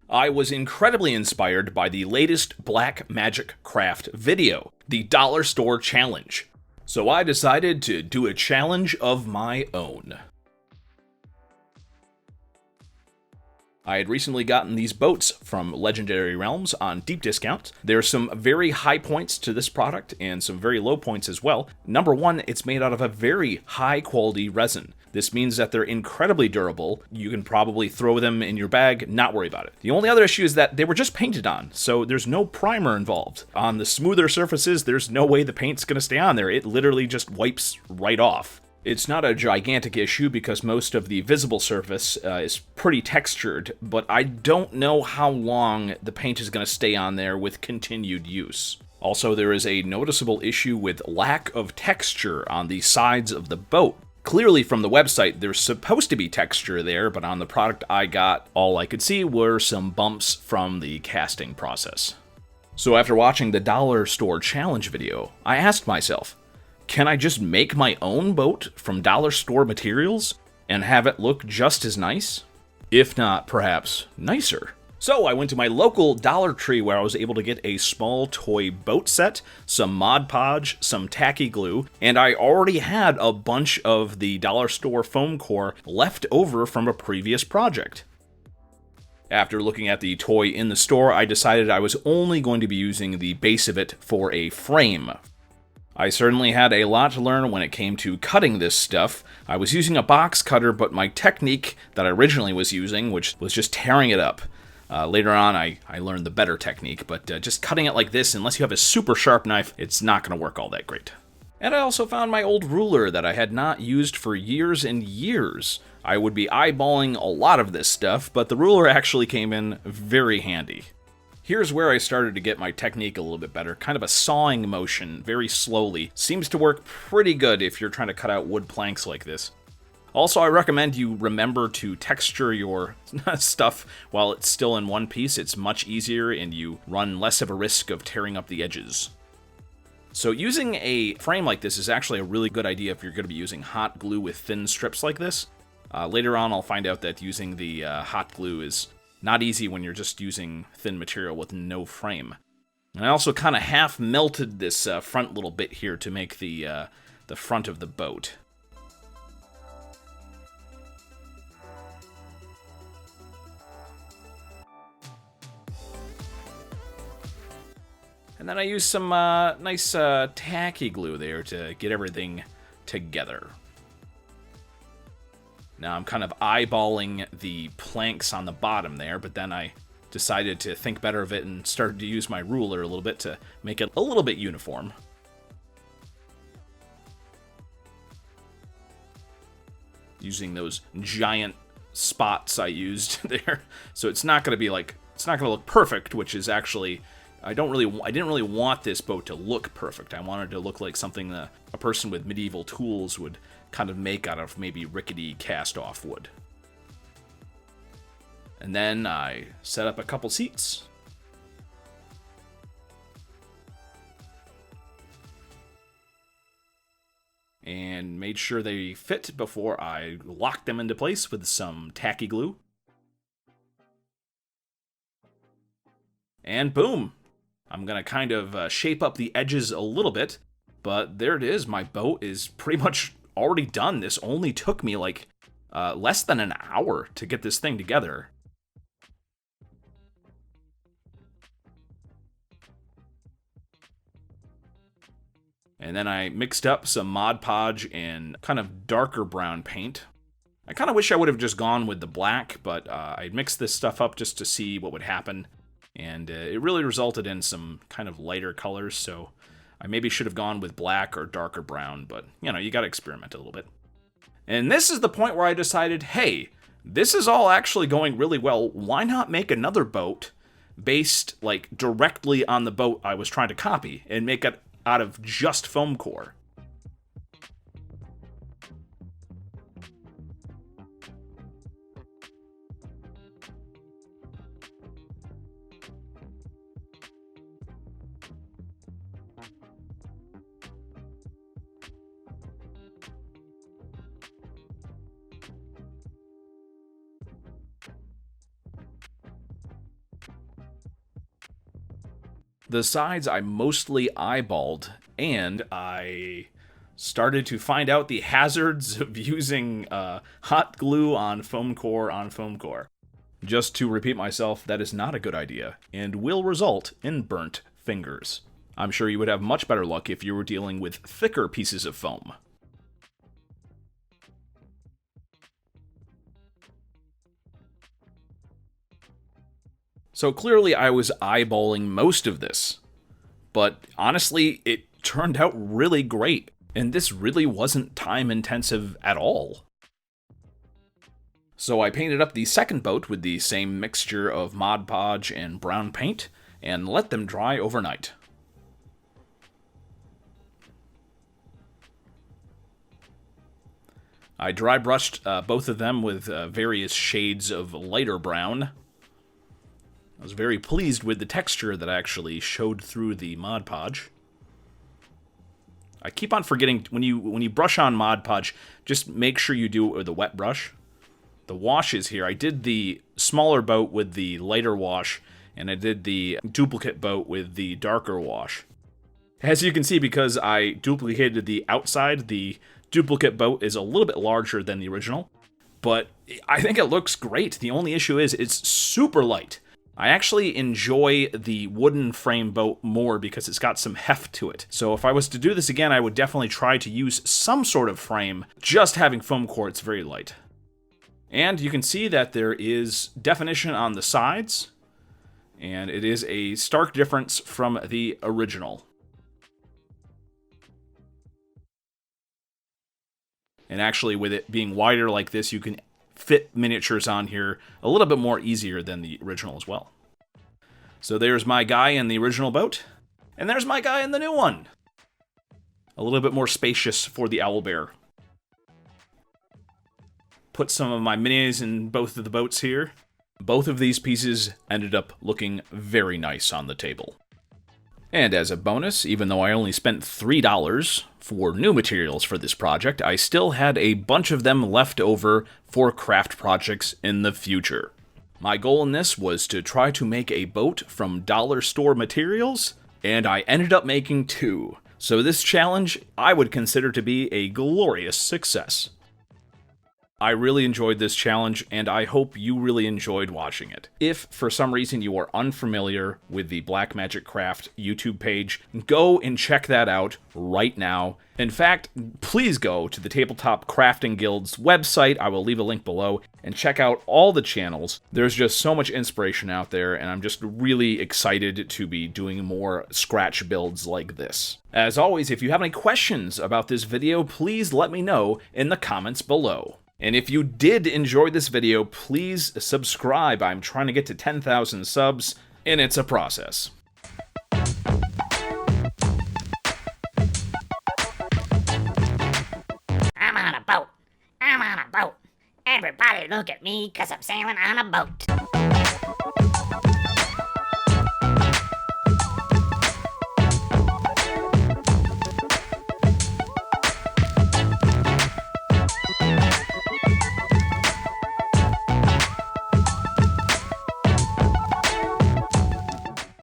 I was incredibly inspired by the latest Black Magic Craft video, the Dollar Store Challenge. So I decided to do a challenge of my own. I had recently gotten these boats from Legendary Realms on deep discount. There are some very high points to this product and some very low points as well. Number one, it's made out of a very high quality resin. This means that they're incredibly durable. You can probably throw them in your bag, not worry about it. The only other issue is that they were just painted on, so there's no primer involved. On the smoother surfaces, there's no way the paint's gonna stay on there. It literally just wipes right off. It's not a gigantic issue because most of the visible surface is pretty textured, but I don't know how long the paint is going to stay on there with continued use. Also, there is a noticeable issue with lack of texture on the sides of the boat. Clearly from the website, there's supposed to be texture there, but on the product I got, all I could see were some bumps from the casting process. So after watching the Dollar Store Challenge video, I asked myself, can I just make my own boat from dollar store materials and have it look just as nice? If not, perhaps nicer. So I went to my local Dollar Tree where I was able to get a small toy boat set, some Mod Podge, some tacky glue, and I already had a bunch of the dollar store foam core left over from a previous project. After looking at the toy in the store, I decided I was only going to be using the base of it for a frame. I certainly had a lot to learn when it came to cutting this stuff. I was using a box cutter, but my technique that I originally was using, which was just tearing it up. Later on, I learned the better technique, but just cutting it like this, unless you have a super sharp knife, it's not going to work all that great. And I also found my old ruler that I had not used for years and years. I would be eyeballing a lot of this stuff, but the ruler actually came in very handy. Here's where I started to get my technique a little bit better. Kind of a sawing motion, very slowly. Seems to work pretty good if you're trying to cut out wood planks like this. Also, I recommend you remember to texture your stuff while it's still in one piece. It's much easier and you run less of a risk of tearing up the edges. So using a frame like this is actually a really good idea if you're going to be using hot glue with thin strips like this. Later on, I'll find out that using the hot glue is not easy when you're just using thin material with no frame. And I also kind of half melted this front little bit here to make the front of the boat. And then I used some nice tacky glue there to get everything together. Now I'm kind of eyeballing the planks on the bottom there, but then I decided to think better of it and started to use my ruler a little bit to make it a little bit uniform. Using those giant spots I used there. So it's not going to be like, it's not going to look perfect, which is actually, I didn't really want this boat to look perfect. I wanted it to look like something that a person with medieval tools would kind of make out of maybe rickety cast-off wood. And then I set up a couple seats. And made sure they fit before I locked them into place with some tacky glue. And boom! I'm gonna kind of shape up the edges a little bit, but there it is. My boat is pretty much already done. This only took me like less than an hour to get this thing together. And then I mixed up some Mod Podge and kind of darker brown paint. I kind of wish I would have just gone with the black, but I mixed this stuff up just to see what would happen. And it really resulted in some kind of lighter colors, so I maybe should have gone with black or darker brown, but, you know, you gotta experiment a little bit. And this is the point where I decided, hey, this is all actually going really well. Why not make another boat based, like, directly on the boat I was trying to copy and make it out of just foam core? The sides I mostly eyeballed, and I started to find out the hazards of using hot glue on foam core. Just to repeat myself, that is not a good idea, and will result in burnt fingers. I'm sure you would have much better luck if you were dealing with thicker pieces of foam. So clearly I was eyeballing most of this, but honestly, it turned out really great, and this really wasn't time intensive at all. So I painted up the second boat with the same mixture of Mod Podge and brown paint, and let them dry overnight. I dry brushed both of them with various shades of lighter brown. I was very pleased with the texture that actually showed through the Mod Podge. I keep on forgetting, when you brush on Mod Podge, just make sure you do it with a wet brush. The washes here, I did the smaller boat with the lighter wash, and I did the duplicate boat with the darker wash. As you can see, because I duplicated the outside, the duplicate boat is a little bit larger than the original, but I think it looks great. The only issue is it's super light. I actually enjoy the wooden frame boat more because it's got some heft to it. So if I was to do this again, I would definitely try to use some sort of frame. Just having foam core, it's very light. And you can see that there is definition on the sides, and it is a stark difference from the original. And actually, with it being wider like this, you can fit miniatures on here a little bit more easier than the original as well. So there's my guy in the original boat, and there's my guy in the new one. A little bit more spacious for the owlbear. Put some of my minis in both of the boats here. Both of these pieces ended up looking very nice on the table. And as a bonus, even though I only spent $3 for new materials for this project, I still had a bunch of them left over for craft projects in the future. My goal in this was to try to make a boat from dollar store materials, and I ended up making 2. So this challenge I would consider to be a glorious success. I really enjoyed this challenge, and I hope you really enjoyed watching it. If, for some reason, you are unfamiliar with the Blackmagic Craft YouTube page, go and check that out right now. In fact, please go to the Tabletop Crafting Guild's website. I will leave a link below, and check out all the channels. There's just so much inspiration out there, and I'm just really excited to be doing more scratch builds like this. As always, if you have any questions about this video, please let me know in the comments below. And if you did enjoy this video, please subscribe. I'm trying to get to 10,000 subs, and it's a process. I'm on a boat. I'm on a boat. Everybody look at me, 'cause I'm sailing on a boat.